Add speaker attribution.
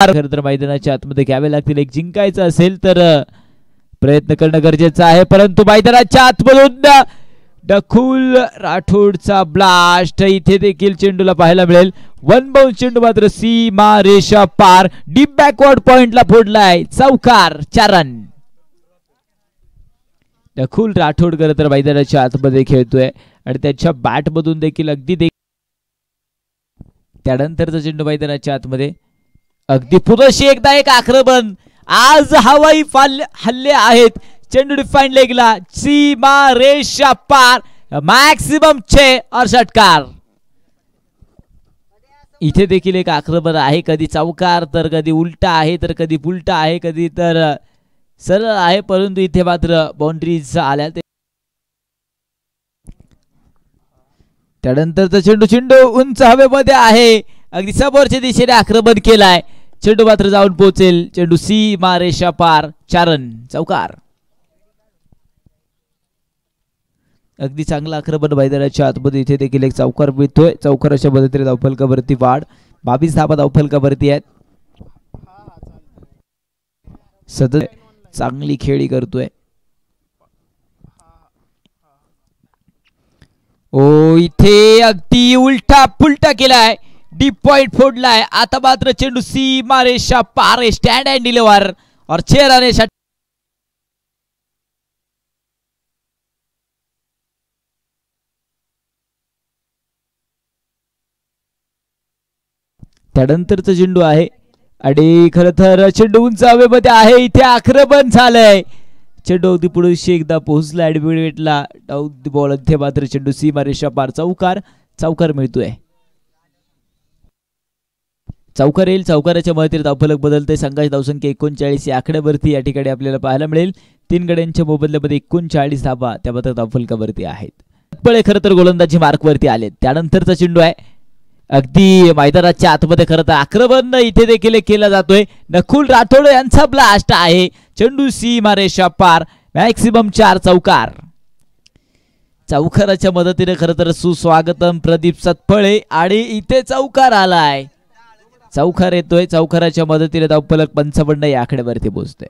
Speaker 1: खरं तर मैदानाच्या आतमध्ये घ्यावे लागतील. एक जिंकायचं असेल तर प्रयत्न करणं गरजेचं आहे, परंतु मैदानाच्या आतमधून डखुल राठोडचा ब्लास्ट इथे देखील चेंडूला पाहायला मिळेल. वन बाउंड चेंडू मात्र सीमा रेषा पार डीप बॅकवर्ड पॉइंटला फोडलाय. चौकार 4 रन. डखुल राठोड खरं तर मैदानाच्या आतमध्ये खेळतोय आणि त्याच्या बॅट मधून देखील अगदी त्यानंतरचा चेंडू मैदानाच्या आतमध्ये अगदी पुरेशी एकदा एक आक्रमण. आज हवाई हल्ले आहेत. चेंडू डिफाईन लेगला सीमा रेषा पार मॅक्सिमम 6 और षटकार. इथे देखील एक आक्रमण आहे. कधी चौकार तर कधी उलटा आहे तर कधी पुलटा आहे कधी तर सरळ आहे, परंतु इथे मात्र बाउंड्रीज आल्या. त्यानंतरचा चेंडू उंच हवेमध्ये आहे. अगदी समोरच्या दिशेने आक्रमण केलाय. चेंडू मात्र जाऊन पोहोचेल. चेंडू सीमा रेषा पार 4 रन. चौकार. अगदी चांगला आक्रमण मैदानाच्या आतमध्ये. इथे देखील एक चौकार मिळतोय. चौकाराच्या मदतीने धावफलकावरती वाढ. 22 धावा धावफलकावरती आहेत. सतत चांगली खेळी करतोय. ओ इथे अगदी उलटा पुलटा केलाय. डीप पॉइंट फोडलाय. आता मात्र चेंडू सीमा रेषा पार स्टँड अँड डिलिव्हर और 6 रन. त्यानंतरचा चेंडू आहे आणि खरं तर चेंडू उंच हवेमध्ये आहे. इथे आक्रमण झालंय. चेंडू अगदी पुढे एकदा पोहोचला ऍडमिटला डाऊन द बॉल. इथे मात्र चेंडू सीमा रेषा पार. चौकार मिळतोय. चौकार येईल. चौकाराच्या मदतीने धावफलक बदलते. संघाची धावसंख्या 39 या आकड्यावरती या ठिकाणी आपल्याला पाहायला मिळेल. 3 गड्यांच्या मोबदल्यामध्ये 39 धावा त्या मात्र धावफलकावरती आहेत. पळे खरं तर गोलंदाजी मार्कवरती आले. त्यानंतरचा चेंडू आहे अगदी मैदानाच्या आतमध्ये. खरं तर आक्रमण इथे देखील केला जातोय. डखुल राठोड यांचा ब्लास्ट आहे. चेंडू सीमा रेषा पार मॅक्सिमम 4. चौकार. चौकाराच्या मदतीने खरं तर सुस्वागतम प्रदीप सतफळे आणि इथे चौकार आलाय. चौकार येतोय. चौकाराच्या मदतीने धावफलक 55 या आकड्यावरती पोहोचतोय.